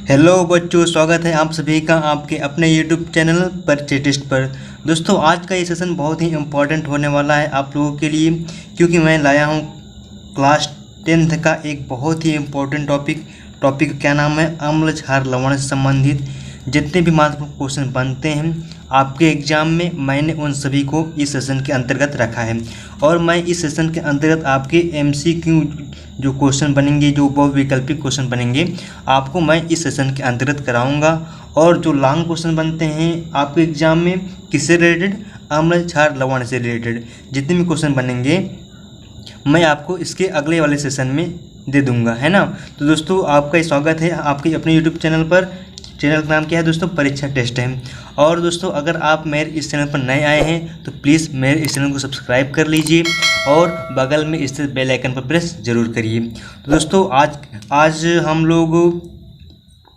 Hello बच्चों, स्वागत है आप सभी का आपके अपने यूट्यूब चैनल परिचय टेस्ट पर। दोस्तों, आज का ये सेशन बहुत ही इम्पोर्टेंट होने वाला है आप लोगों के लिए, क्योंकि मैं लाया हूँ क्लास 10th का एक बहुत ही इम्पोर्टेंट टॉपिक क्या नाम है, अम्ल क्षार लवण से संबंधित जितने भी महत्वपूर्ण क्वेश्चन बनते हैं आपके एग्जाम में, मैंने उन सभी को इस सेशन के अंतर्गत रखा है। और मैं इस सेशन के अंतर्गत आपके MCQ जो क्वेश्चन बनेंगे, जो बहुविकल्पिक क्वेश्चन बनेंगे, आपको मैं इस सेशन के अंतर्गत कराऊंगा। और जो लॉन्ग क्वेश्चन बनते हैं आपके एग्जाम में किससे रिलेटेड, अम्ल क्षार लवण से रिलेटेड जितने भी क्वेश्चन बनेंगे मैं आपको इसके अगले वाले सेशन में दे दूंगा, है ना। तो दोस्तों, आपका स्वागत है आपके अपने यूट्यूब चैनल पर। चैनल का नाम क्या है दोस्तों, परीक्षा टेस्ट है। और दोस्तों, अगर आप मेरे इस चैनल पर नए आए हैं तो प्लीज़ मेरे इस चैनल को सब्सक्राइब कर लीजिए और बगल में स्थित बेल आइकन पर प्रेस जरूर करिए। तो दोस्तों, आज हम लोग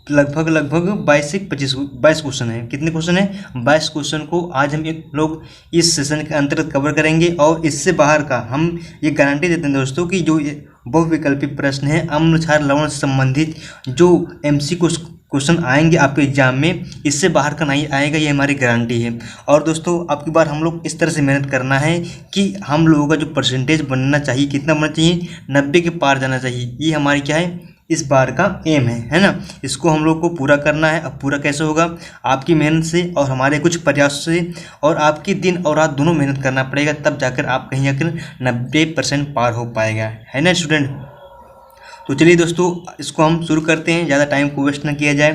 लगभग 22 से 22 क्वेश्चन हैं। कितने क्वेश्चन हैं? 22 क्वेश्चन को आज हम लोग इस सेशन के अंतर्गत कवर करेंगे। और इससे बाहर का हम ये गारंटी देते हैं दोस्तों कि जो बहुविकल्पिक प्रश्न है अम्ल क्षार लवण से संबंधित जो MCQ क्वेश्चन आएंगे आपके एग्जाम में, इससे बाहर का नहीं आएगा, ये हमारी गारंटी है। और दोस्तों, अब की बार हम लोग इस तरह से मेहनत करना है कि हम लोगों का जो परसेंटेज बनना चाहिए, कितना बनना चाहिए, 90 के पार जाना चाहिए। ये हमारी क्या है, इस बार का एम है ना। इसको हम लोग को पूरा करना है। अब पूरा कैसे होगा, आपकी मेहनत से और हमारे कुछ प्रयास से, और आपकी दिन और रात दोनों मेहनत करना पड़ेगा, तब जाकर आप कहीं जाकर 90% पार हो पाएगा, है ना स्टूडेंट। तो चलिए दोस्तों, इसको हम शुरू करते हैं, ज़्यादा टाइम को वेस्ट ना किया जाए।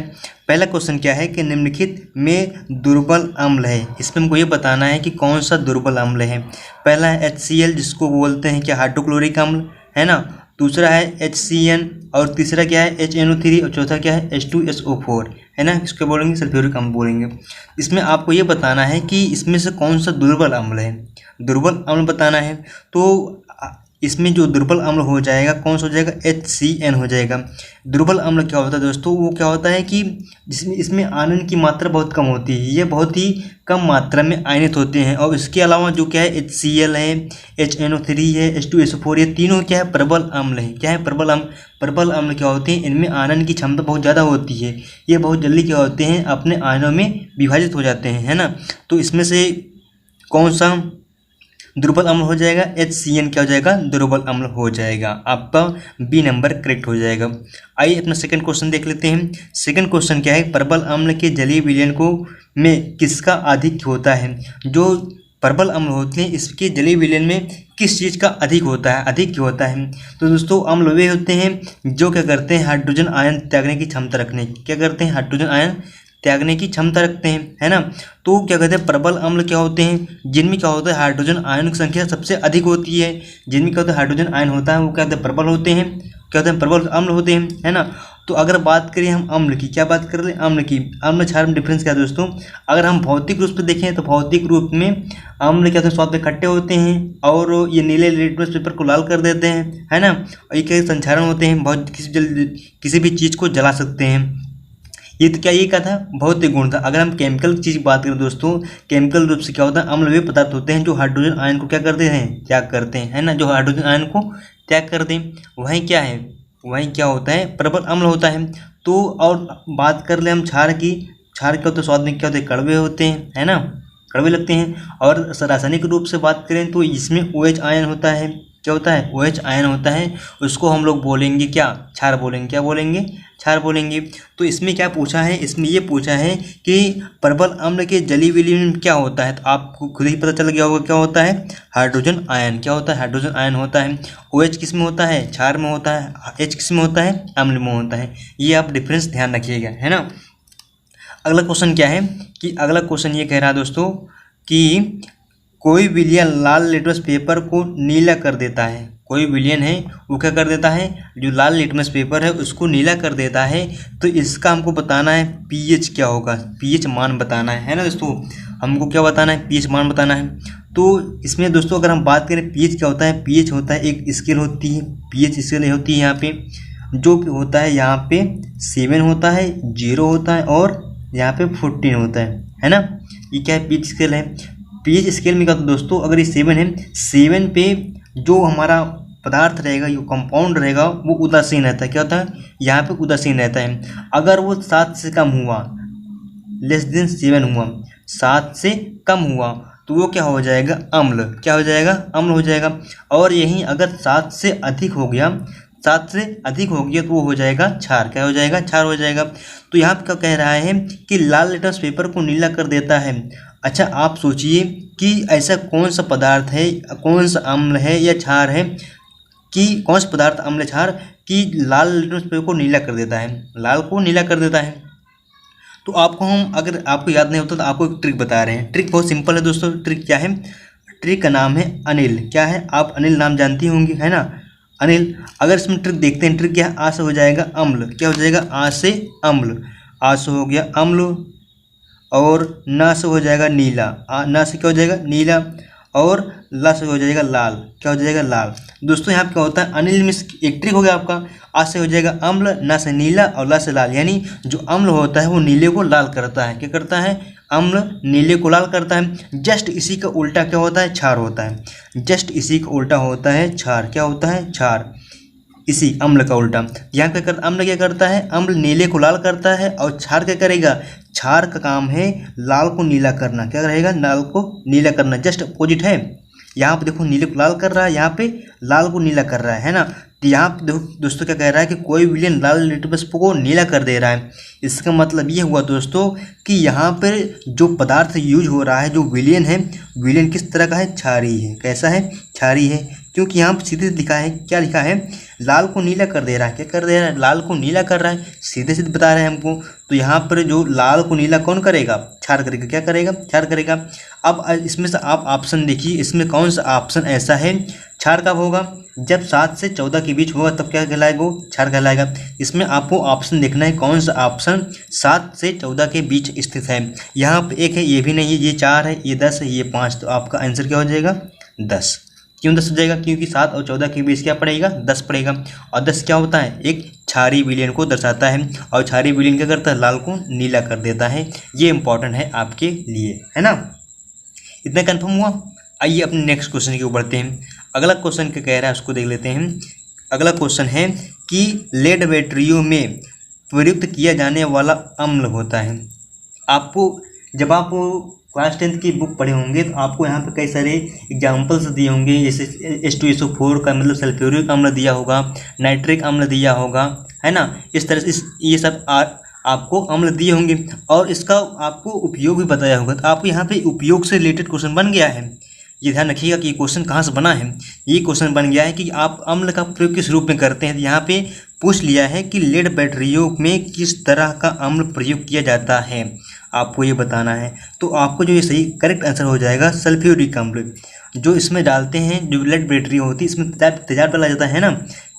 पहला क्वेश्चन क्या है कि निम्नलिखित में दुर्बल अम्ल है। इसमें हमको ये बताना है कि कौन सा दुर्बल अम्ल है। पहला है HCl, जिसको बोलते हैं क्या, हाइड्रोक्लोरिक अम्ल, है ना। दूसरा है HCN, और तीसरा क्या है HNO3, और चौथा क्या है H2SO4, है ना। इसको बोलेंगे सल्फ्यूरिक अम्ल बोलेंगे। इसमें आपको ये बताना है कि इसमें से कौन सा दुर्बल अम्ल है, दुर्बल अम्ल बताना है। तो इसमें जो दुर्बल अम्ल हो जाएगा, कौन सा हो जाएगा, HCN हो जाएगा। दुर्बल अम्ल क्या होता है दोस्तों, वो क्या होता है कि जिसमें इसमें आयरन की मात्रा बहुत कम होती है, ये बहुत ही कम मात्रा में आयनित होते हैं। और इसके अलावा जो क्या है, HCl है, HNO3 है, H2SO4, ये तीनों क्या है, प्रबल अम्ल है। क्या है, प्रबल अम्ल। प्रबल अम्ल क्या होते हैं, इनमें आयरन की क्षमता बहुत ज़्यादा होती है, ये बहुत जल्दी क्या होते हैं, अपने आयनों में विभाजित हो जाते हैं, है ना। तो इसमें से कौन सा दुर्बल अम्ल हो जाएगा, HCN क्या हो जाएगा, दुर्बल अम्ल हो जाएगा। आपका B नंबर करेक्ट हो जाएगा। आइए अपना सेकंड क्वेश्चन देख लेते हैं। सेकंड क्वेश्चन क्या है, प्रबल अम्ल के जलीय विलयन को में किसका अधिक होता है। जो प्रबल अम्ल होते हैं इसके जलीय विलयन में किस चीज़ का अधिक होता है, अधिक क्यों होता है। तो दोस्तों, अम्ल वे होते हैं जो क्या करते हैं, हाइड्रोजन आयन त्यागने की क्षमता रखने, क्या करते हैं, हाइड्रोजन आयन त्यागने की क्षमता रखते हैं, है ना। तो क्या कहते हैं, प्रबल अम्ल क्या होते हैं, जिनमें क्या होता है, हाइड्रोजन आयन की संख्या सबसे अधिक होती है। जिनमें क्या होता है, हाइड्रोजन आयन होता है, वो क्या होते हैं, प्रबल होते हैं, क्या होते हैं, प्रबल अम्ल होते हैं, है ना। तो अगर बात करें हम अम्ल की, क्या बात कर रहे हैं, अम्ल की। अम्ल क्षार में डिफरेंस क्या है दोस्तों, अगर हम भौतिक रूप से देखें तो भौतिक रूप में अम्ल क्या होते हैं, स्वाद में खट्टे होते हैं, और ये नीले लिटमस पेपर को लाल कर देते हैं, है ना। और ये क्या संक्षारण होते हैं, बहुत किसी भी चीज़ को जला सकते हैं। ये तो क्या, ये क्या था, भौतिक गुण था। अगर हम केमिकल चीज़ की बात करें दोस्तों, केमिकल रूप से क्या होता है, अम्ल वे पदार्थ होते हैं जो हाइड्रोजन आयन को क्या करते हैं, त्याग करते हैं, है ना। जो हाइड्रोजन आयन को त्याग कर दें, वही क्या है, वही क्या होता है, प्रबल अम्ल होता है। तो और बात कर ले हम क्षार की। क्षार क्या होता है, स्वाद में क्या होते हैं, कड़वे होते हैं, है ना, कड़वे लगते हैं। और रासायनिक रूप से बात करें तो इसमें OH आयन होता है, क्या होता है, OH आयन होता है। उसको हम लोग बोलेंगे क्या, क्षार बोलेंगे, क्या बोलेंगे, क्षार बोलेंगे। तो इसमें क्या पूछा है, इसमें ये पूछा है कि प्रबल अम्ल के जलीय विलयन में क्या होता है। तो आपको खुद ही पता चल गया होगा क्या होता है, हाइड्रोजन आयन। क्या होता है, हाइड्रोजन आयन होता है। OH किस में होता है, क्षार में होता है। H किस में होता है, अम्ल में होता है। ये आप डिफरेंस ध्यान रखिएगा, है ना। अगला क्वेश्चन क्या है कि अगला क्वेश्चन ये कह रहा है दोस्तों कि कोई विलयन लाल लिटमस पेपर को नीला कर देता है। कोई विलयन है वो क्या कर देता है, जो लाल लिटमस पेपर है उसको नीला कर देता है। तो इसका हमको बताना है pH क्या होगा, pH मान बताना है ना दोस्तों। हमको क्या बताना है, pH मान बताना है। तो इसमें दोस्तों अगर हम बात करें pH क्या होता है, pH होता है एक स्केल होती है, pH स्केल होती है यहाँ पे, जो होता है यहाँ पे 7 होता है, 0 होता है, और यहाँ पे 14 होता है ना। ये क्या है, pH स्केल है। pH स्केल में क्या होता है दोस्तों, अगर ये 7 है, 7 पे जो हमारा पदार्थ रहेगा, जो कंपाउंड रहेगा वो उदासीन रहता है। क्या होता है यहाँ पे उदासीन रहता है। अगर वो 7 से कम हुआ, लेस देन 7 हुआ, 7 से कम हुआ तो वो क्या हो जाएगा अम्ल, क्या हो जाएगा अम्ल हो जाएगा। और यहीं अगर 7 से अधिक हो गया, 7 से अधिक हो गया तो वो हो जाएगा क्षार, क्या हो जाएगा क्षार हो जाएगा। तो यहाँ पे क्या कह रहा है कि लाल लिटमस पेपर को नीला कर देता है। अच्छा आप सोचिए कि ऐसा कौन सा पदार्थ है, कौन सा अम्ल है या क्षार है, कि कौन सा पदार्थ अम्ल क्षार कि लाल लिटमस पेपर को नीला कर देता है, लाल को नीला कर देता है। तो आपको हम, अगर आपको याद नहीं होता तो आपको एक ट्रिक बता रहे हैं। ट्रिक बहुत सिंपल है दोस्तों। ट्रिक क्या है, ट्रिक का नाम है अनिल। क्या है, आप अनिल नाम जानती होंगी, है ना, अनिल। अगर इसमें ट्रिक देखते हैं, ट्रिक क्या है, आ से हो जाएगा अम्ल, क्या हो जाएगा आ से अम्ल, आ से हो गया अम्ल, और ना से हो जाएगा नीला, ना से क्या हो जाएगा नीला, और ला से हो जाएगा लाल, क्या हो जाएगा लाल। दोस्तों यहाँ पे क्या होता है अनिल में एक ट्रिक हो गया आपका, आ से हो जाएगा अम्ल, ना से नीला और ला से लाल, यानी जो अम्ल होता है वो नीले को लाल करता है। क्या करता है, अम्ल नीले को लाल करता है। जस्ट इसी का उल्टा क्या होता है, क्षार होता है। जस्ट इसी का उल्टा होता है क्षार, क्या होता है क्षार, इसी अम्ल का उल्टा। यहाँ क्या करता, अम्ल क्या करता है, अम्ल नीले को लाल करता है, और क्षार क्या करेगा, क्षार का काम है लाल को नीला करना। क्या रहेगा, लाल को नीला करना, जस्ट अपोजिट है। यहाँ पे देखो नीले को लाल कर रहा है, यहाँ पे लाल को नीला कर रहा है ना। तो यहाँ पे देखो दोस्तों क्या कह रहा है कि कोई विलेन लाल लिटमस को नीला कर दे रहा है। इसका मतलब ये हुआ दोस्तों कि यहाँ पर जो पदार्थ यूज हो रहा है, जो विलेन है, विलेन किस तरह का है, क्षारीय है। कैसा है, क्षारीय है, क्योंकि यहाँ पर सीधे लिखा है, क्या लिखा है, लाल को नीला कर दे रहा है। क्या कर दे रहा है, लाल को नीला कर रहा है, सीधे सीधे बता रहे हैं हमको। तो यहाँ पर जो लाल को नीला कौन करेगा, क्षार करेगा। क्या करेगा, क्षार करेगा। अब इसमें से आप ऑप्शन देखिए, इसमें कौन सा ऑप्शन ऐसा है, क्षार कब होगा, जब 7 से 14 के बीच होगा तब क्या कहलाएगा, वो क्षार कहलाएगा। इसमें आपको ऑप्शन देखना है कौन सा ऑप्शन 7 से 14 के बीच स्थित है। यहाँ पे 1 है, ये भी नहीं है, ये 4 है, ये 10 है, ये 5, तो आपका आंसर क्या हो जाएगा 10। क्यों 10 हो जाएगा, क्योंकि 7 और 14 के बीच क्या पड़ेगा, 10 पड़ेगा। और 10 क्या होता है, एक क्षारीय विलयन को दर्शाता है, और क्षारीय विलयन क्या करता है, लाल को नीला कर देता है। ये इंपॉर्टेंट है आपके लिए, है ना। इतना कंफर्म हुआ। आइए अपने नेक्स्ट क्वेश्चन की ओर बढ़ते हैं। अगला क्वेश्चन क्या कह रहा है उसको देख लेते हैं। अगला क्वेश्चन है कि लेड बैटरियों में प्रयुक्त किया जाने वाला अम्ल होता है। आपको जब आप क्लास 10 की बुक पढ़े होंगे तो आपको यहाँ पे कई सारे एग्जाम्पल्स दिए होंगे, जैसे H2SO4 का मतलब सल्फ्यूरिक अम्ल दिया होगा, नाइट्रिक अम्ल दिया होगा, है ना। इस तरह से ये सब आपको अम्ल दिए होंगे, और इसका आपको उपयोग भी बताया होगा। तो आपको यहाँ पे उपयोग से रिलेटेड क्वेश्चन बन गया है। ये ध्यान रखिएगा कि ये क्वेश्चन कहाँ से बना है। ये क्वेश्चन बन गया है कि आप अम्ल का प्रयोग किस रूप में करते हैं। यहाँ पे पूछ लिया है कि लेड बैटरियों में किस तरह का अम्ल प्रयोग किया जाता है, आपको ये बताना है। तो आपको जो ये सही करेक्ट आंसर हो जाएगा सल्फ्यूरिक अम्ल। जो इसमें डालते हैं, जो लेड बैटरी होती है, इसमें तेजाब डाला जाता है ना।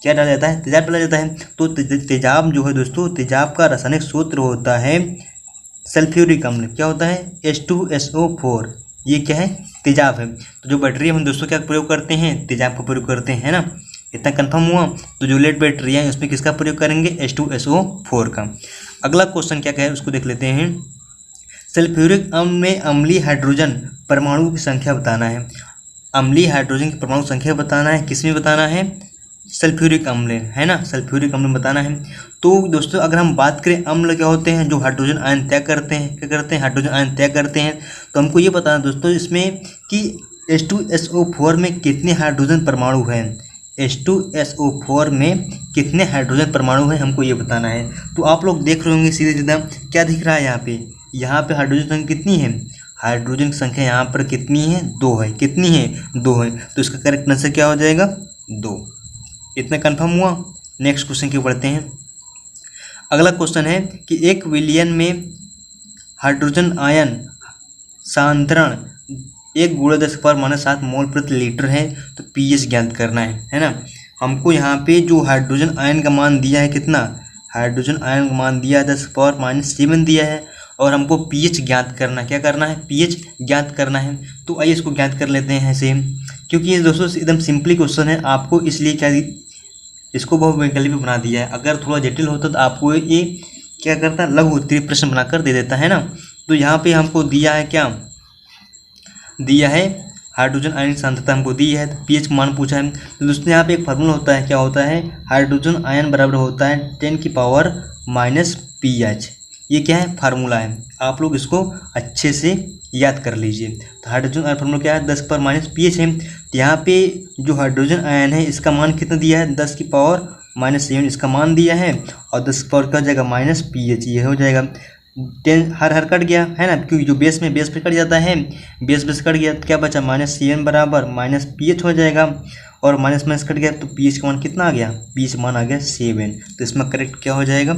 क्या डाला जाता है, तेजाब डाला जाता है। तो तेजाब जो है दोस्तों, तेजाब का रासायनिक सूत्र होता है सल्फ्यूरिक अम्ल। क्या होता है, H2SO4। ये क्या है, तेजाब है। तो जो बैटरी हम दोस्तों क्या प्रयोग करते हैं, तेजाब का प्रयोग करते हैं, है ना। इतना कंफर्म हुआ। तो जो लेड बैटरी है उसमें किसका प्रयोग करेंगे, H2SO4 का। अगला क्वेश्चन क्या कहे उसको देख लेते हैं। सल्फ्यूरिक अम्ल में अम्लीय हाइड्रोजन परमाणु की संख्या बताना है। अम्लीय हाइड्रोजन की परमाणु संख्या बताना है, किसमें बताना है, सल्फ्यूरिक अम्ल, है ना, सल्फ्यूरिक अम्ल बताना है। तो दोस्तों अगर हम बात करें अम्ल क्या होते हैं, जो हाइड्रोजन आयन त्याग करते हैं, क्या करते हैं, हाइड्रोजन आयन त्याग करते हैं। तो हमको ये बताना दोस्तों इसमें कि H2SO4 में कितने हाइड्रोजन परमाणु हैं, H2SO4 में कितने हाइड्रोजन परमाणु हैं, हमको ये बताना है। तो आप लोग देख रहे होंगे सीधे सीधा क्या दिख रहा है यहाँ पे हाइड्रोजन संख्या कितनी है, हाइड्रोजन संख्या यहाँ पर कितनी है, 2 है। कितनी है, 2 है। तो इसका करेक्ट आंसर क्या हो जाएगा, 2। इतना कंफर्म हुआ। नेक्स्ट क्वेश्चन की बढ़ते हैं। अगला क्वेश्चन है कि एक विलयन में हाइड्रोजन आयन सांद्रण 1×10⁻⁷ मोल प्रति लीटर है। तो pH ज्ञात करना है ना। हमको यहाँ पे जो हाइड्रोजन आयन का मान दिया है, कितना, हाइड्रोजन आयन का मान दिया है 10⁻⁷ दिया है, और हमको pH ज्ञात करना, क्या करना है, pH ज्ञात करना है। तो आइए इसको ज्ञात कर लेते हैं ऐसे, क्योंकि ये दोस्तों एकदम सिंपली क्वेश्चन है। आपको इसलिए क्या इसको बहुविकल्पी बना दिया है। अगर थोड़ा जटिल होता तो आपको ये क्या करता, लघु उत्तरीय प्रश्न बनाकर दे देता है ना। तो यहाँ पे हमको दिया है क्या, दिया है हाइड्रोजन आयन की सांद्रता हमको दी है, तो पीएच मान पूछा है। तो दोस्तों यहाँ पे एक फार्मूला होता है, क्या होता है, हाइड्रोजन आयन बराबर होता है 10⁻⁻⁻⁻, ये क्या है, फार्मूला है। आप लोग इसको अच्छे से याद कर लीजिए। तो हाइड्रोजन आयन फार्मूला क्या है, 10⁻⁻⁻ है। तो यहाँ पे जो हाइड्रोजन आयन है इसका मान कितना दिया है, 10⁻⁻⁷ इसका मान दिया है, और 10 क्या हो जाएगा -pH, ये हो जाएगा 10 हर कट गया है ना, क्योंकि जो बेस पे कट जाता है, बेस कट गया तो क्या बचा, -Cn बराबर -pH हो जाएगा, और माइनस कट गया तो pH का मान कितना आ गया, pH मान आ गया 7। तो इसमें करेक्ट क्या हो जाएगा,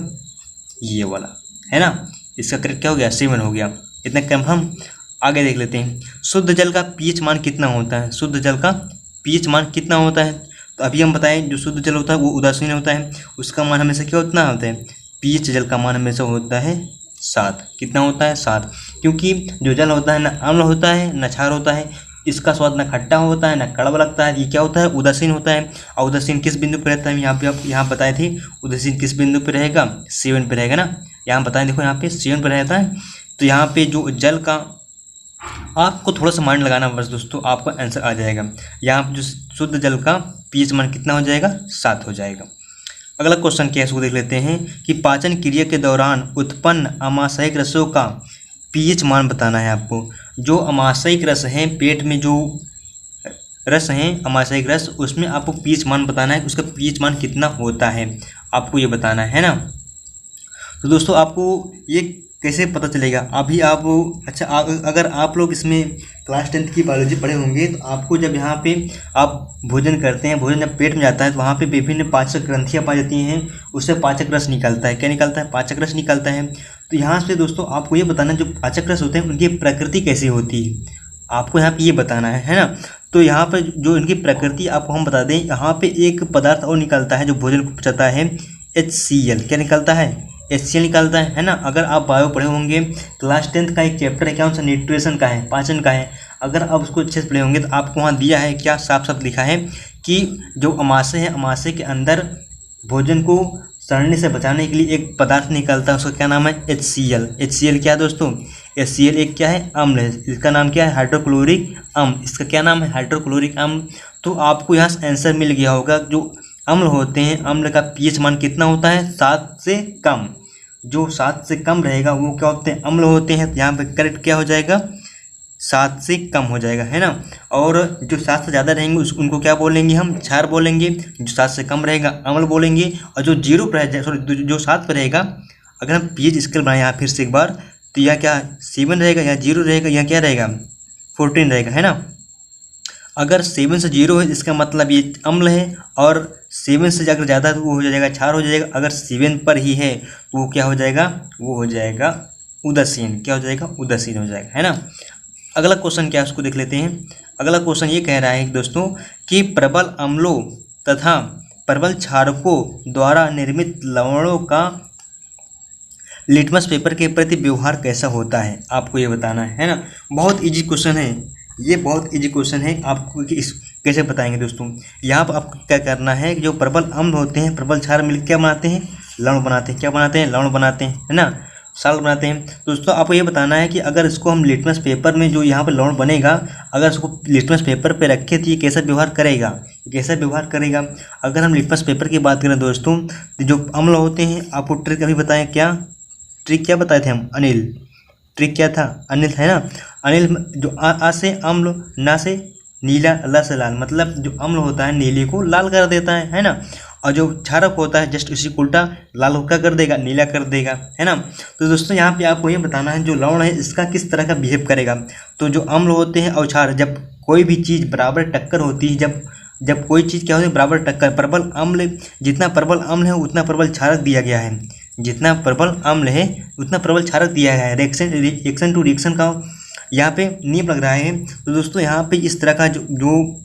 ये वाला है ना, इसका करेक्ट क्या हो गया, 7 हो गया। इतना कंफर्म। आगे देख लेते हैं, शुद्ध जल का pH मान कितना होता है, शुद्ध जल का pH मान कितना होता है। तो अभी हम बताएं, जो शुद्ध जल होता है वो उदासीन होता है, उसका मान हमेशा क्या उतना होता है, pH जल का मान हमेशा होता है 7। कितना होता है, 7, क्योंकि जो जल होता है ना अम्ल होता है ना क्षार होता है, इसका स्वाद ना खट्टा होता है ना कड़वा लगता है, ये क्या होता है, उदासीन होता है। और उदासीन किस बिंदु पर रहता है, यहाँ पे आप यहाँ बताए थे, उदासीन किस बिंदु पर रहेगा, 7 पर रहेगा ना, यहाँ बताएं, देखो यहाँ पे 7 पर रहता है। तो यहाँ पे जो जल का, आपको थोड़ा सा माइंड लगाना बस दोस्तों, आपको आंसर आ जाएगा। यहाँ पर जो शुद्ध जल का pH मान कितना हो जाएगा, 7 हो जाएगा। अगला क्वेश्चन क्या है, इसको देख लेते हैं कि पाचन क्रिया के दौरान उत्पन्न अमाशयिक रसों का pH मान बताना है आपको। जो अमाशयिक रस हैं, पेट में जो रस हैं अमाशयिक रस, उसमें आपको pH मान बताना है, उसका pH मान कितना होता है आपको ये बताना है ना। तो दोस्तों आपको ये कैसे पता चलेगा, अभी आप अच्छा अगर आप लोग इसमें क्लास 10th की बायोलॉजी पढ़े होंगे, तो आपको जब यहाँ पे आप भोजन करते हैं, भोजन जब पेट में जाता है तो वहाँ पे विभिन्न पाचक ग्रंथियाँ पाई जाती हैं, उससे पाचक रस निकलता है। क्या निकलता है, पाचक रस निकलता है। तो यहाँ से दोस्तों आपको ये बताना जो पाचक रस होते हैं उनकी प्रकृति कैसी होती है, आपको यहाँ पे ये बताना है ना। तो यहाँ पर जो इनकी प्रकृति आपको हम बता दें, यहाँ पे एक पदार्थ और निकलता है जो भोजन को पचाता है, HCl। क्या निकलता है, HCl निकलता है ना। अगर आप बायो पढ़े होंगे, क्लास 10th का एक चैप्टर है, क्या उनसे न्यूट्रिशन का है, पाचन का है, अगर आप उसको अच्छे से पढ़े होंगे तो आपको वहाँ दिया है, क्या साफ साफ लिखा है कि जो अमाशय है, अमाशय के अंदर भोजन को सड़ने से बचाने के लिए एक पदार्थ निकलता है, उसका क्या नाम है, HCl। HCl क्या है दोस्तों, HCl एक क्या है, अम्ल है, इसका नाम क्या है, हाइड्रोक्लोरिक अम्ल, इसका क्या नाम है, हाइड्रोक्लोरिक अम्ल। तो आपको यहाँ से आंसर मिल गया होगा, जो अम्ल होते हैं, अम्ल का pH मान कितना होता है, 7 से कम। जो 7 से कम रहेगा वो क्या होते हैं, अम्ल होते हैं। तो यहाँ पे करेक्ट क्या हो जाएगा, 7 से कम हो जाएगा, है ना। और जो 7 से ज़्यादा रहेंगे उनको क्या बोलेंगे, हम क्षार बोलेंगे। जो 7 से कम रहेगा अम्ल बोलेंगे। और जो 0 पर रहेगा, सॉरी जो 7 पर रहेगा, अगर हम pH स्केल बनाएं यहाँ फिर से एक बार, तो यह क्या 7 रहेगा, या 0 रहेगा, या क्या रहेगा 14 रहेगा, है ना। अगर 7 से 0 है इसका मतलब ये अम्ल है, और 7 से अगर ज़्यादा है तो वो हो जाएगा क्षार हो जाएगा। अगर 7 पर ही है तो वो क्या हो जाएगा, वो हो जाएगा उदासीन। क्या हो जाएगा, उदासीन हो जाएगा, है ना। अगला क्वेश्चन क्या है उसको देख लेते हैं। अगला क्वेश्चन ये कह रहा है दोस्तों कि प्रबल अम्लों तथा प्रबल क्षारकों द्वारा निर्मित लवणों का लिटमस पेपर के प्रति व्यवहार कैसा होता है, आपको ये बताना है ना। बहुत इजी क्वेश्चन है ये, बहुत इजी क्वेश्चन है। आपको इस कैसे बताएंगे दोस्तों, यहाँ पर आपको क्या करना है, जो प्रबल अम्ल होते हैं, प्रबल क्षार मिलकर क्या बनाते हैं, लवण बनाते हैं। क्या बनाते हैं, लवण बनाते हैं, है ना, साल्ट बनाते हैं। दोस्तों आपको ये बताना है कि अगर इसको हम लिटमस पेपर में, जो यहाँ पर लवण बनेगा, अगर इसको लिटमस पेपर पे रखें तो ये कैसा व्यवहार करेगा, कैसा व्यवहार करेगा। अगर हम लिटमस पेपर की बात करें दोस्तों, तो जो अम्ल होते हैं, आपको ट्रिक अभी बताएं, क्या ट्रिक क्या बताए थे हम, अनिल, ट्रिक क्या था, अनिल, है ना। अनिल जो आ से अम्ल, ना से नीला, ला से लाल, मतलब जो अम्ल होता है नीले को लाल कर देता है ना। और जो क्षारक होता है जस्ट इसी उल्टा, लाल को क्या कर देगा, नीला कर देगा, है ना। तो दोस्तों यहाँ पे आपको ये बताना है जो लवण है इसका किस तरह का बिहेव करेगा। तो जो अम्ल होते हैं और क्षार, जब कोई भी चीज़ बराबर टक्कर होती है, जब कोई चीज़ क्या होती है, बराबर टक्कर, प्रबल अम्ल, जितना प्रबल अम्ल है उतना प्रबल क्षारक दिया गया है, जितना प्रबल अम्ल है उतना प्रबल क्षारक दिया गया है। रिएक्शन टू रिएक्शन का यहाँ पे नियम लग रहा है। तो दोस्तों यहाँ पे इस तरह का जो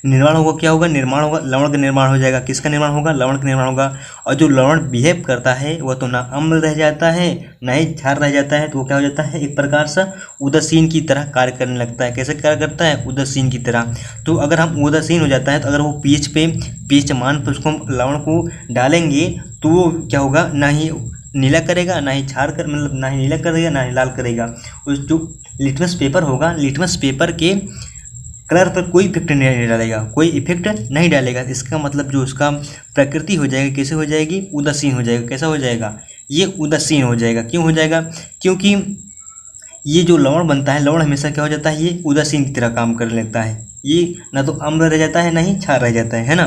निर्माण होगा, क्या होगा, निर्माण होगा, लवण का निर्माण हो जाएगा। किसका निर्माण होगा, लवण का निर्माण होगा। और जो लवण बिहेव करता है वह तो ना अम्ल रह जाता है ना ही क्षार रह जाता है, तो वो क्या हो जाता है, एक प्रकार से उदासीन की तरह कार्य करने लगता है। कैसे कार्य करता है, उदासीन की तरह। तो अगर हम उदासीन हो जाता है, तो अगर वो pH मान पर उसको हम लवण को डालेंगे तो वो क्या होगा, ना ही नीला करेगा ना ही क्षार कर, मतलब ना ही नीला करेगा ना ही लाल करेगा। उस जो लिटमस पेपर होगा, लिटमस पेपर के कलर पर कोई इफेक्ट नहीं डालेगा, कोई इफेक्ट नहीं डालेगा। इसका मतलब जो उसका प्रकृति हो जाएगी, कैसे हो जाएगी, उदासीन हो जाएगा। कैसा हो जाएगा, ये उदासीन हो जाएगा। क्यों हो जाएगा, क्योंकि ये जो लवण बनता है, लवण हमेशा क्या हो जाता है, ये उदासीन की तरह काम करने लगता है। ये ना तो अम्ल रह जाता है, ना ही क्षार रह जाता है ना।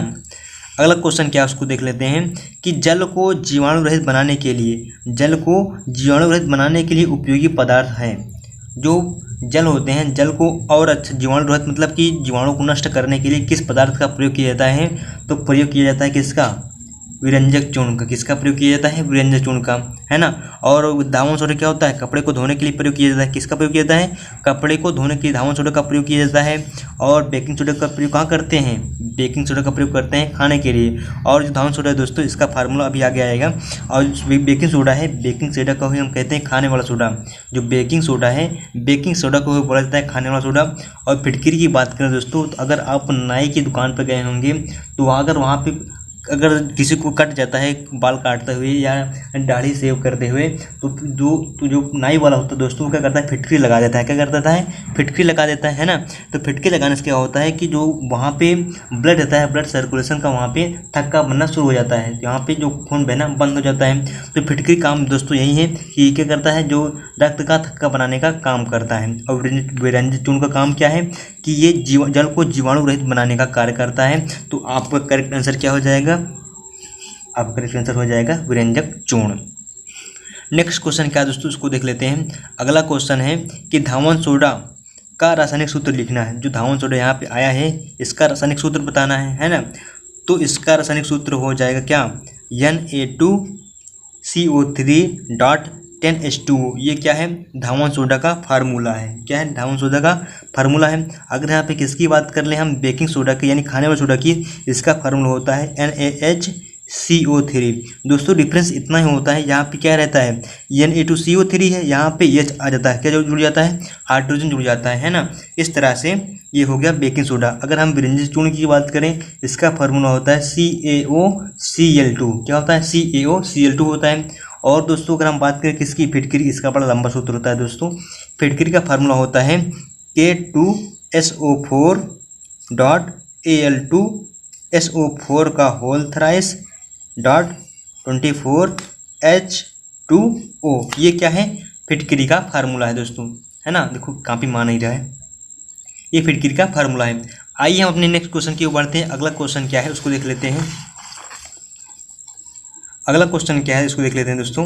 अगला क्वेश्चन क्या है उसको देख लेते हैं कि जल को जीवाणु रहित बनाने के लिए, जल को जीवाणु रहित बनाने के लिए उपयोगी पदार्थ है। जो जल होते हैं, जल को और अच्छा जीवाणु रहित मतलब कि जीवाणु को नष्ट करने के लिए किस पदार्थ का प्रयोग किया जाता है, तो प्रयोग किया जाता है किसका, विरंजक चूर्ण का। किसका प्रयोग किया जाता है, विरंजक चूर्ण का, है ना। और धावन सोडा क्या होता है, कपड़े को धोने के लिए प्रयोग किया जाता है। किसका प्रयोग किया जाता है, कपड़े को धोने के लिए धावन सोडा का प्रयोग किया जाता है। और बेकिंग सोडा का प्रयोग कहाँ करते हैं, बेकिंग सोडा का प्रयोग करते हैं खाने के लिए। और जो धावन सोडा है दोस्तों, इसका फार्मूला अभी आगे आएगा। और बेकिंग सोडा है, बेकिंग सोडा को ही हम कहते हैं खाने वाला सोडा। जो बेकिंग सोडा है, बेकिंग सोडा को बोला जाता है खाने वाला सोडा। और फिटकरी की बात करें दोस्तों, तो अगर आप नाई की दुकान पर गए होंगे तो अगर वहाँ पे अगर किसी को कट जाता है बाल काटते हुए या दाढ़ी सेव करते हुए, तो जो नाई वाला होता है दोस्तों, वो क्या करता है, फिटकरी लगा देता है। क्या कर देता है, फिटकरी लगा देता है ना। तो फिटकरी लगाने से क्या होता है कि जो वहाँ पे ब्लड रहता है, ब्लड सर्कुलेशन का वहाँ पे थक्का बनना शुरू हो जाता है, यहाँ पे जो खून बहना बंद हो जाता है। तो फिटकरी काम दोस्तों यही है कि क्या करता है, जो रक्त का थक्का बनाने का काम करता है। और विरंजक चूर्ण का काम क्या है कि ये जल को जीवाणु रहित बनाने का कार्य करता है। तो आपका करेक्ट आंसर क्या हो जाएगा, आपका करेक्ट आंसर हो जाएगा विरंजक चूर्ण। नेक्स्ट क्वेश्चन क्या है दोस्तों, उसको देख लेते हैं। अगला क्वेश्चन है कि धावन सोडा का रासायनिक सूत्र लिखना है। जो धावन सोडा यहाँ पे आया है, इसका रासायनिक सूत्र बताना है ना। तो इसका रासायनिक सूत्र हो जाएगा क्या, Na2CO3.10H2O। ये क्या है, धावन सोडा का फार्मूला है। क्या है, धावन सोडा का फार्मूला है। अगर यहाँ पे किसकी बात कर ले हम, बेकिंग सोडा की यानी खाने वाले सोडा की, इसका फार्मूला होता है NaHCO3। दोस्तों डिफरेंस इतना ही होता है, यहाँ पे क्या रहता है, Na2CO3 है, यहाँ पे H आ जाता है। क्या जुड़ जाता है, हाइड्रोजन जुड़ जाता है ना। इस तरह से ये हो गया बेकिंग सोडा। अगर हम विरंजक चूर्ण की बात करें, इसका फार्मूला होता है CaOCl2। क्या होता है, CaOCl2 होता है। और दोस्तों अगर हम बात करें किसकी, फिटकरी, इसका बड़ा लंबा सूत्र होता है दोस्तों। फिटकरी का फार्मूला होता है K2SO4.Al2SO4 का होल थ्राइस .24H2O। ये क्या है, फिटकरी का फार्मूला है दोस्तों, है ना। देखो काफ़ी मान नहीं रहा है, ये फिटकरी का फार्मूला है। आइए हम अपने नेक्स्ट क्वेश्चन की ओर बढ़ते हैं। अगला क्वेश्चन क्या है उसको देख लेते हैं। अगला क्वेश्चन क्या है इसको देख लेते हैं दोस्तों।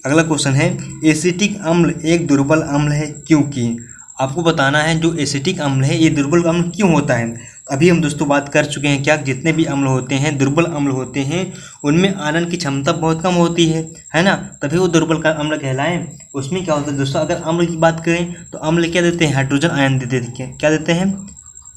अगला क्वेश्चन है, एसिटिक अम्ल एक दुर्बल अम्ल है क्योंकि। आपको बताना है जो एसिटिक अम्ल है ये दुर्बल अम्ल क्यों होता है। अभी हम दोस्तों बात कर चुके हैं क्या, जितने भी अम्ल होते हैं, दुर्बल अम्ल होते हैं, उनमें आयरन की क्षमता बहुत कम होती है ना, तभी वो दुर्बल का अम्ल कहलाए। उसमें क्या होता है दोस्तों, अगर अम्ल की बात करें तो अम्ल क्या देते हैं, हाइड्रोजन आयन देते हैं। क्या देते हैं,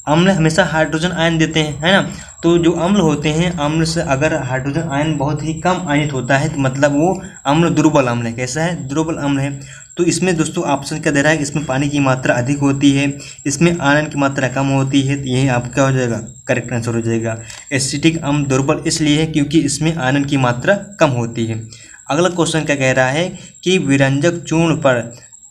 अम्ल हमेशा हाइड्रोजन आयन देते हैं, है ना। तो जो अम्ल होते हैं, अम्ल से अगर हाइड्रोजन आयन बहुत ही कम आयनित होता है तो मतलब वो अम्ल दुर्बल अम्ल है। कैसा है, दुर्बल अम्ल है। तो इसमें दोस्तों ऑप्शन क्या दे रहा है, इसमें पानी की मात्रा अधिक होती है, इसमें आयरन की मात्रा कम होती है। तो यही आपका क्या हो जाएगा, करेक्ट आंसर हो जाएगा। एसिटिक अम्ल दुर्बल इसलिए है क्योंकि इसमें आयरन की मात्रा कम होती है। अगला क्वेश्चन क्या कह रहा है कि विरंजक चूर्ण पर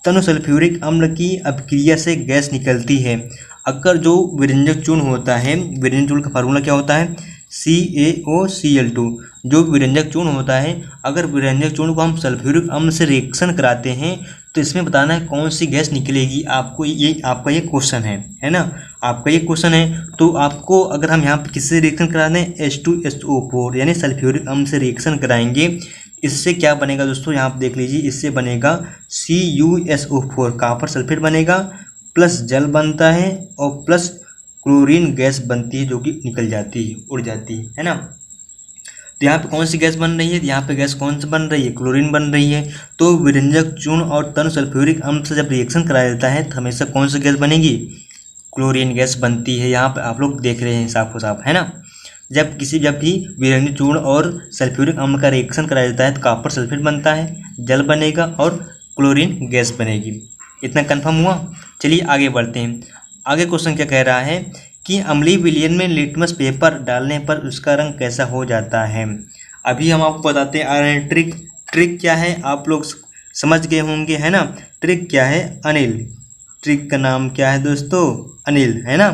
तनु सल्फ्यूरिक अम्ल की अभिक्रिया से गैस निकलती है। अगर जो विरंजक चूर्ण होता है, विरंजक चूर्ण का फार्मूला क्या होता है, CaOCl2। जो विरंजक चूर्ण होता है, अगर विरंजक चूर्ण को हम सल्फ्यूरिक अम्ल से रिएक्शन कराते हैं तो इसमें बताना है कौन सी गैस निकलेगी। आपको ये आपका ये क्वेश्चन है ना, आपका ये क्वेश्चन है। तो आपको अगर हम यहाँ पे किससे रिएक्शन करा दें, H2SO4 यानी सल्फ्यूरिक अम्ल से रिएक्शन कराएंगे, इससे क्या बनेगा दोस्तों, यहाँ पे देख लीजिए, इससे बनेगा CuSO4, कॉपर सल्फेट बनेगा, प्लस जल बनता है और प्लस क्लोरीन गैस बनती है जो कि निकल जाती है, उड़ जाती है ना। तो यहाँ पे कौन सी गैस बन रही है, यहाँ पे गैस कौन सी बन रही है, क्लोरीन बन रही है। तो विरंजक चूर्ण और तनु सल्फ्यूरिक अम्ल से जब रिएक्शन कराया जाता है तो हमेशा कौन सी गैस बनेगी, क्लोरीन गैस बनती है। यहाँ पे आप लोग देख रहे हैं साफ साफ, है ना। जब भी विरंजक चूर्ण और सल्फ्यूरिक अम्ल का रिएक्शन कराया जाता है तो कॉपर सल्फेट बनता है, जल बनेगा और क्लोरीन गैस बनेगी। इतना कंफर्म हुआ। चलिए आगे बढ़ते हैं। आगे क्वेश्चन क्या कह रहा है कि अम्लीय विलयन में लिटमस पेपर डालने पर उसका रंग कैसा हो जाता है। अभी हम आपको बताते हैं ट्रिक क्या है, आप लोग समझ गए होंगे, है ना। ट्रिक क्या है अनिल, ट्रिक का नाम क्या है दोस्तों? अनिल, है ना।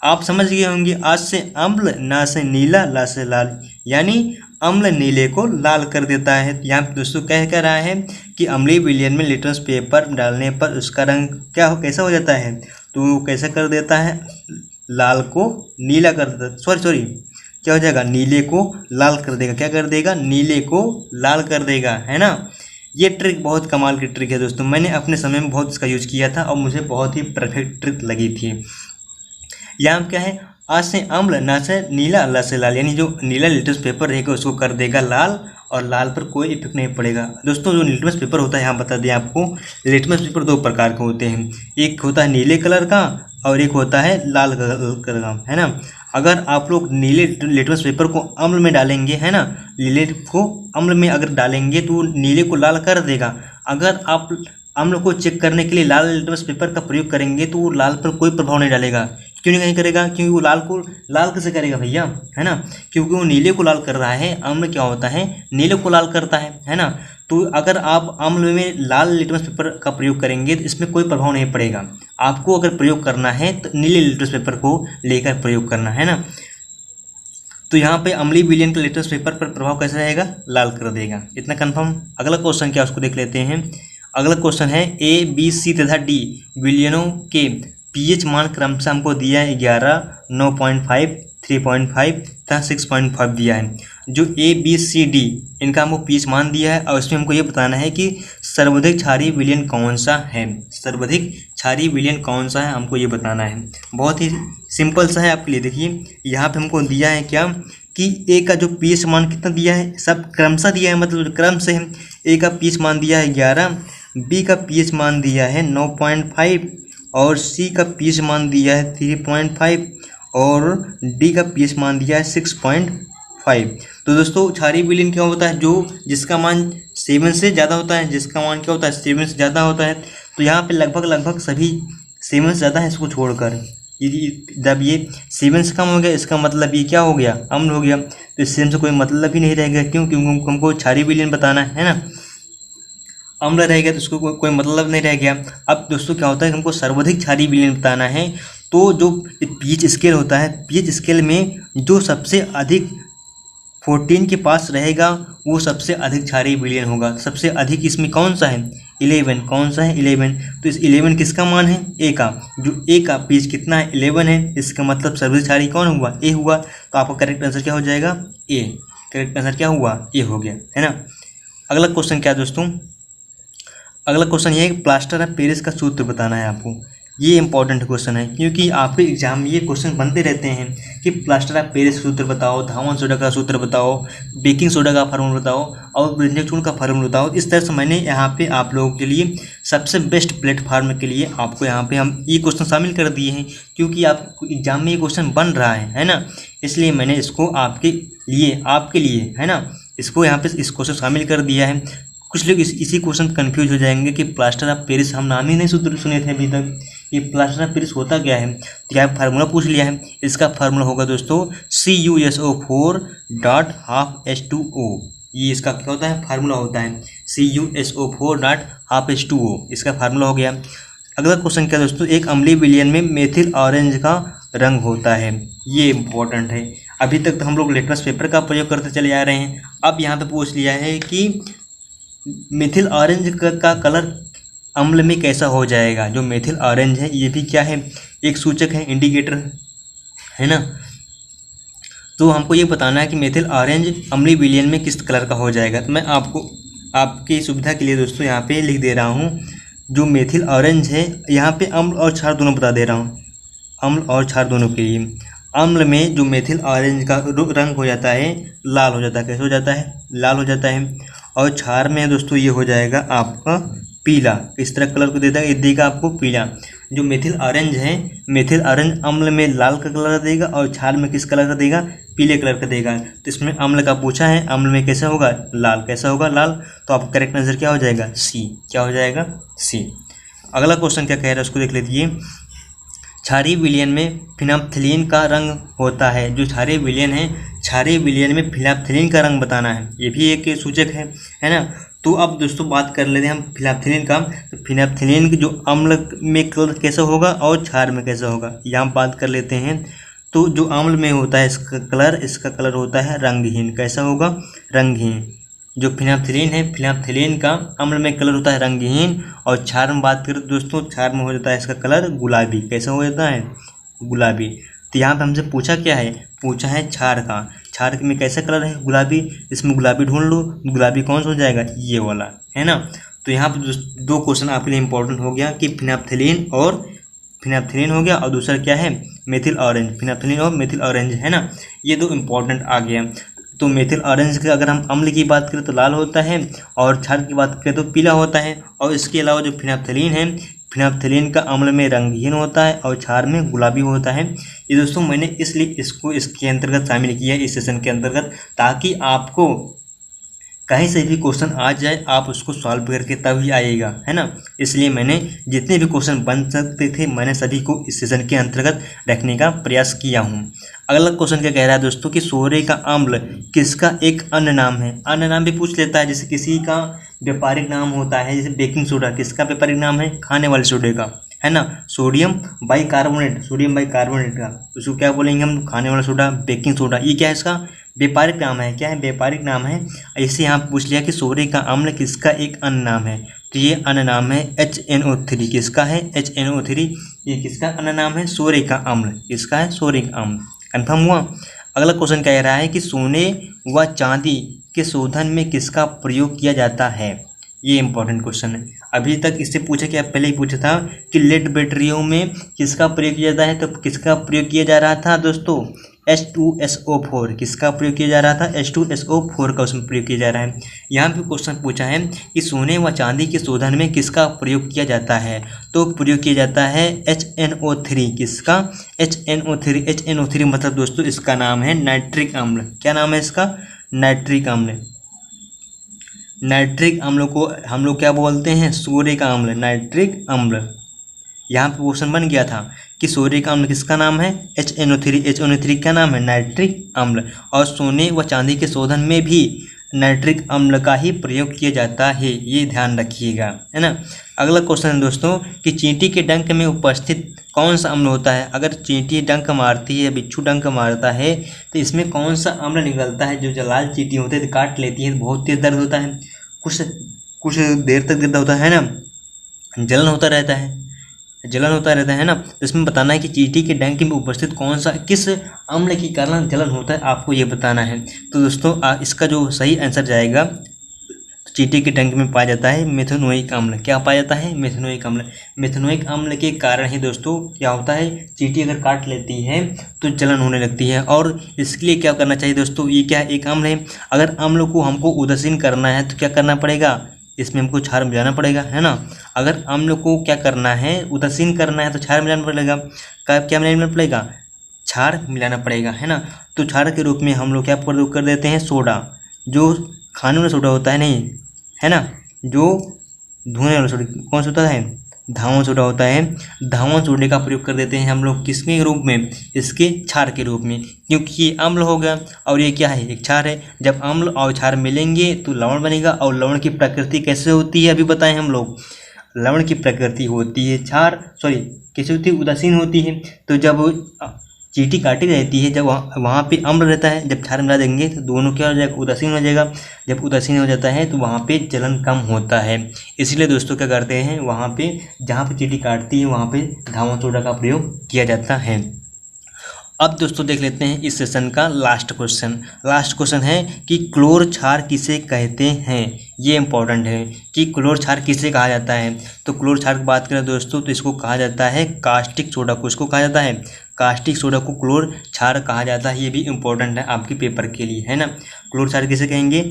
आप समझ गए होंगे। आज से अम्ल, ना से नीला, ला से लाल, यानी अम्ल नीले को लाल कर देता है। यहाँ पे दोस्तों कह रहा है कि अम्लीय विलयन में लिटमस पेपर डालने पर उसका रंग क्या हो, कैसा हो जाता है? तो कैसा कर देता है? लाल को नीला कर देता, सॉरी क्या हो जाएगा? नीले को लाल कर देगा। क्या कर देगा? नीले को लाल कर देगा, है ना। ये ट्रिक बहुत कमाल की ट्रिक है दोस्तों। मैंने अपने समय में बहुत इसका यूज़ किया था और मुझे बहुत ही परफेक्ट ट्रिक लगी थी। यहाँ क्या है? आज से अम्ल, ना से नीला, ला से लाल, यानी जो नीला लिटमस पेपर रहेगा उसको कर देगा लाल, और लाल पर कोई इफेक्ट नहीं पड़ेगा। दोस्तों जो लिटमस पेपर होता है, यहाँ बता दें आपको, लिटमस पेपर दो प्रकार के होते हैं। एक होता है नीले कलर का और एक होता है लाल कलर का, है ना। अगर आप लोग नीले लिटमस पेपर को अम्ल में डालेंगे, है ना, नीले को अम्ल में अगर डालेंगे तो नीले को लाल कर देगा। अगर आप अम्ल को चेक करने के लिए लाल लिटमस पेपर का प्रयोग करेंगे तो वो लाल पर कोई प्रभाव नहीं डालेगा। क्यों नहीं करेगा? क्योंकि वो लाल को लाल कैसे करेगा भैया, है ना, क्योंकि वो नीले को लाल कर रहा है। अम्ल क्या होता है? नीले को लाल करता है ना। तो अगर आप अम्ल में लाल लिटमस पेपर का प्रयोग करेंगे तो इसमें कोई प्रभाव नहीं पड़ेगा। आपको अगर प्रयोग करना है तो नीले लिटमस पेपर को लेकर प्रयोग करना है ना। तो यहाँ पे अम्लीय विलयन के लिटमस पेपर पर प्रभाव कैसा रहेगा? लाल कर देगा। इतना कंफर्म। अगला क्वेश्चन क्या उसको देख लेते हैं। अगला क्वेश्चन है ए, बी, सी तथा डी विलयनों के पीएच मान क्रमशः हमको दिया है 11, 9.5, 3.5 तथा 6.5 दिया है। जो ए, बी, सी, डी इनका हमको पीएच मान दिया है और इसमें हमको ये बताना है कि सर्वाधिक क्षारीय विलयन कौन सा है। सर्वाधिक क्षारीय विलयन कौन सा है हमको ये बताना है। बहुत ही सिंपल सा है आपके लिए। देखिए यहाँ पे हमको दिया है क्या कि ए का जो पीएच मान कितना दिया है, सब क्रमशः दिया है, मतलब क्रम से है। ए का पीएच मान दिया है 11, बी का पीएच मान दिया है 9.5 और सी का पीएच मान दिया है 3.5 और डी का पीएच मान दिया है 6.5। तो दोस्तों क्षारीय विलयन क्या होता है? जो जिसका मान 7 से ज़्यादा होता है, जिसका मान क्या होता है? 7 से ज़्यादा होता है। तो यहाँ पे लगभग सभी 7 से ज़्यादा है, इसको छोड़कर। जब ये 7 से कम हो गया इसका मतलब ये क्या हो गया? अम्ल हो गया। तो इस 7 से कोई मतलब ही नहीं रहेगा। क्यों? क्योंकि हमको क्षारीय विलयन बताना है ना। अम्ल रहेगा तो उसको कोई मतलब नहीं रह गया। अब दोस्तों क्या होता है, हमको सर्वाधिक क्षारीय विलयन बताना है। तो जो पीएच स्केल होता है, पीएच स्केल में जो सबसे अधिक 14 के पास रहेगा वो सबसे अधिक क्षारीय विलयन होगा। सबसे अधिक इसमें कौन सा है? 11। कौन सा है? 11। तो इस 11 किसका मान है? ए का। जो ए का पीएच कितना है? 11 है। इसका मतलब सर्वाधिक क्षारीय कौन हुआ? ए हुआ। तो आपका करेक्ट आंसर क्या हो जाएगा? ए। करेक्ट आंसर क्या हुआ? ए हो गया, है ना। अगला क्वेश्चन क्या है दोस्तों? अगला क्वेश्चन ये है कि प्लास्टर ऑफ पेरिस का सूत्र बताना है आपको। ये इंपॉर्टेंट क्वेश्चन है क्योंकि आपके एग्जाम में ये क्वेश्चन बनते रहते हैं कि प्लास्टर ऑफ पेरिस सूत्र बताओ, धावन सोडा का सूत्र बताओ, बेकिंग सोडा का फार्मूला बताओ और व्यंजक चूर्ण का फार्मूला बताओ। इस तरह से मैंने यहाँ पे आप लोगों के लिए सबसे बेस्ट प्लेटफार्म के लिए आपको यहाँ पे हम ये क्वेश्चन शामिल कर दिए हैं क्योंकि आप एग्जाम में ये क्वेश्चन बन रहा है ना। इसलिए मैंने इसको आपके लिए है ना, इसको यहाँ पे इस क्वेश्चन शामिल कर दिया है। कुछ लोग इसी क्वेश्चन कंफ्यूज हो जाएंगे कि प्लास्टर ऑफ पेरिस हम नाम ही नहीं सुने थे अभी तक। ये प्लास्टर ऑफ पेरिस होता क्या है? तो यहाँ फार्मूला पूछ लिया है। इसका फार्मूला होगा दोस्तों CuSO4.12H2O। ये इसका क्या होता है? फार्मूला होता है CuSO4.12H2O। इसका फार्मूला हो गया। अगला क्वेश्चन क्या दोस्तों? एक अम्लीय विलयन में मेथिल ऑरेंज का रंग होता है। ये इंपॉर्टेंट है। अभी तक तो हम लोग लिटमस पेपर का प्रयोग करते चले आ रहे हैं। अब यहाँ पे पूछ लिया है कि मेथिल ऑरेंज का कलर अम्ल में कैसा हो जाएगा। जो मेथिल ऑरेंज है ये भी क्या है? एक सूचक है, इंडिकेटर है ना। तो हमको ये बताना है कि मेथिल ऑरेंज अम्लीय विलयन में किस कलर का हो जाएगा। तो मैं आपको आपकी सुविधा के लिए दोस्तों यहाँ पे लिख दे रहा हूँ। जो मेथिल ऑरेंज है यहाँ पे अम्ल और क्षार दोनों बता दे रहा हूँ, अम्ल और क्षार दोनों के लिए। अम्ल में जो मेथिल ऑरेंज का रंग हो जाता है लाल हो जाता है। कैसे हो जाता है? लाल हो जाता है। और क्षार में दोस्तों ये हो जाएगा आपका पीला। इस तरह कलर को देगा आपको पीला। जो मेथिल ऑरेंज है, मेथिल ऑरेंज अम्ल में लाल का कलर देगा और क्षार में किस कलर का देगा? पीले कलर का देगा। तो इसमें अम्ल का पूछा है, अम्ल में कैसा होगा? लाल। कैसा होगा? लाल। तो आपका करेक्ट आंसर क्या हो जाएगा? सी। क्या हो जाएगा? सी। अगला क्वेश्चन क्या कह रहा है उसको देख लीजिए। क्षारीय विलयन में फिनाप्थलीन का रंग होता है। जो क्षारीय विलयन है, क्षारीय विलयन में फिनाप्थलीन का रंग बताना है। ये भी एक सूचक है ना। तो अब दोस्तों बात कर लेते हैं हम फिनाप्थिलीन का। तो फिनाप्थिलीन की जो अम्ल में कलर कैसा होगा और क्षार में कैसा होगा, यहाँ बात कर लेते हैं। तो जो अम्ल में होता है इसका कलर होता है रंगहीन। कैसा होगा? रंगहीन। जो फिनाप्थिलीन है, फिनाप्थिलीन का अम्ल में कलर होता है रंगहीन। और क्षार में बात करें दोस्तों, क्षार में हो जाता है इसका कलर गुलाबी। कैसा हो जाता है? गुलाबी। तो यहाँ पे हमसे पूछा क्या है? पूछा है क्षार का। क्षार में कैसा कलर है? गुलाबी। इसमें गुलाबी ढूंढ लो। गुलाबी कौन सा हो जाएगा? ये वाला, है ना। तो यहाँ पे दो क्वेश्चन आपके लिए इंपॉर्टेंट हो गया कि फिनाप्थिलीन हो गया और दूसरा क्या है? Methyl orange. फिनाप्थिलीन और मेथिल ऑरेंज, है ना। ये दो इंपॉर्टेंट आ गया। तो मेथिल ऑरेंज के अगर हम अम्ल की बात करें तो लाल होता है और क्षार की बात करें तो पीला होता है। और इसके अलावा जो फिनाप्थिलीन है, फिनाप्थिलीन का अम्ल में रंगहीन होता है और क्षार में गुलाबी होता है। ये दोस्तों मैंने इसलिए इसको इसके अंतर्गत शामिल किया है, इस सेशन के अंतर्गत, ताकि आपको कहीं से भी क्वेश्चन आ जाए आप उसको सॉल्व करके तभी आइएगा, है ना। इसलिए मैंने जितने भी क्वेश्चन बन सकते थे मैंने सभी को इस सेशन के अंतर्गत रखने का प्रयास किया हूँ। अगला क्वेश्चन क्या कह रहा है दोस्तों कि सोरे का अम्ल किसका एक अन्य नाम है? अन्य नाम भी पूछ लेता है। जैसे किसी का व्यापारिक नाम होता है, जैसे बेकिंग सोडा, किसका व्यापारिक नाम है? खाने वाले सोडे का, है ना। सोडियम बाइकार्बोनेट का उसको क्या बोलेंगे हम? खाने वाला सोडा, बेकिंग सोडा। ये क्या है? इसका व्यापारिक नाम है। क्या है? व्यापारिक नाम है। ऐसे यहाँ पूछ लिया कि सोरे का अम्ल किसका एक अन्य नाम है, तो ये अन्य नाम है HNO3। किसका है? HNO3। ये किसका अन्य नाम है? सोरे का अम्ल। किसका है? सोरे का अम्ल। कन्फर्म हुआ। अगला क्वेश्चन कह रहा है कि सोने व चांदी के शोधन में किसका प्रयोग किया जाता है? ये इंपॉर्टेंट क्वेश्चन है। अभी तक इससे पूछा कि पहले ही पूछा था कि लेड बैटरियों में किसका प्रयोग किया जाता है, तो किसका प्रयोग किया जा रहा था दोस्तों? H2SO4। किसका प्रयोग किया जा रहा था? H2SO4 का उसमें प्रयोग किया जा रहा है। यहाँ पे क्वेश्चन पूछा है कि सोने व चांदी के शोधन में किसका प्रयोग किया जाता है, तो प्रयोग किया जाता है HNO3। किसका? HNO3 मतलब दोस्तों इसका नाम है नाइट्रिक अम्ल। क्या नाम है इसका? नाइट्रिक अम्ल। नाइट्रिक अम्ल को हम लोग क्या बोलते हैं? सोरे का अम्ल, नाइट्रिक अम्ल। यहाँ पे क्वेश्चन बन गया था कि सोरे का अम्ल किसका नाम है? HNO3 क्या नाम है? नाइट्रिक अम्ल। और सोने व चांदी के शोधन में भी नाइट्रिक अम्ल का ही प्रयोग किया जाता है, ये ध्यान रखिएगा, है ना। अगला क्वेश्चन है दोस्तों कि चींटी के डंक में उपस्थित कौन सा अम्ल होता है? अगर चींटी डंक मारती है, बिच्छू डंक मारता है, तो इसमें कौन सा अम्ल निकलता है? जो लाल चींटी होती है तो काट लेती है, बहुत तेज दर्द होता है, कुछ देर तक दर्द होता है ना, जलन होता रहता है ना। तो इसमें बताना है कि चींटी के डंक में उपस्थित कौन सा, किस अम्ल के कारण जलन होता है, आपको ये बताना है। तो दोस्तों इसका जो सही आंसर जाएगा, चींटी के डंक में पाया जाता है मेथनोइक अम्ल। क्या पाया जाता है? मेथनोइक अम्ल। मेथनोइक अम्ल के कारण ही दोस्तों क्या होता है, चींटी अगर काट लेती है तो जलन होने लगती है। और इसके लिए क्या करना चाहिए दोस्तों? ये क्या एक अम्ल है, अगर अम्ल को हमको उदासीन करना है तो क्या करना पड़ेगा? इसमें हमको क्षार मिलाना पड़ेगा, है ना। अगर अम्ल को क्या करना है, उदासीन करना है, तो क्षार मिलाना पड़ेगा। क्या मिलाना पड़ेगा? क्षार मिलाना पड़ेगा, है ना। तो क्षार के रूप में हम लोग क्या प्रयोग कर देते हैं? सोडा, जो खाने वाला सोडा होता है, नहीं, है ना, जो धोने वाला सोडा कौन सा होता है? धावन सोडा होता है। धावन सोडे का प्रयोग कर देते हैं हम लोग किसके रूप में? इसके क्षार के रूप में, क्योंकि ये अम्ल हो गया और ये क्या है? एक क्षार है। जब अम्ल और क्षार मिलेंगे तो लवण बनेगा। और लवण की प्रकृति कैसे होती है अभी बताएं हम लोग? लवण की प्रकृति होती है कैसे होती है? उदासीन होती है। तो जब चींटी काटी रहती है, जब वहाँ पे अम्ल रहता है, जब क्षार मिला देंगे तो दोनों क्या हो जाएगा? उदासीन हो जाएगा। जब उदासीन हो जाता है तो वहाँ पे जलन कम होता है। इसलिए दोस्तों क्या करते हैं, वहाँ पे जहाँ पे चींटी काटती है वहाँ पे धावन सोडा का प्रयोग किया जाता है। अब दोस्तों देख लेते हैं इस सेशन का लास्ट क्वेश्चन है कि क्लोर क्षार किसे कहते हैं। ये इंपॉर्टेंट है कि क्लोर क्षार किसे कहा जाता है। तो क्लोर क्षार की बात करें दोस्तों तो इसको कहा जाता है कास्टिक सोडा को। इसको कहा जाता है कास्टिक सोडा को क्लोर क्षार कहा जाता है। ये भी इंपॉर्टेंट है आपके पेपर के लिए, है ना। क्लोर क्षार किसे कहेंगे?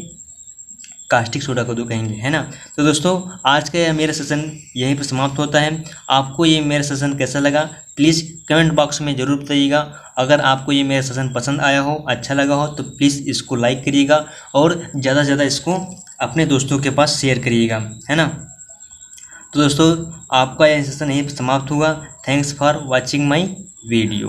कास्टिक सोडा को तो कहेंगे, है ना। तो दोस्तों आज का मेरा सेशन यहीं पर समाप्त होता है। आपको ये मेरा सेशन कैसा लगा प्लीज़ कमेंट बॉक्स में ज़रूर बताइएगा। अगर आपको ये मेरा सेशन पसंद आया हो, अच्छा लगा हो, तो प्लीज़ इसको लाइक करिएगा और ज़्यादा से ज़्यादा इसको अपने दोस्तों के पास शेयर करिएगा, है ना। तो दोस्तों आपका यह सेशन यहीं पर समाप्त हुआ। Thanks for watching my video.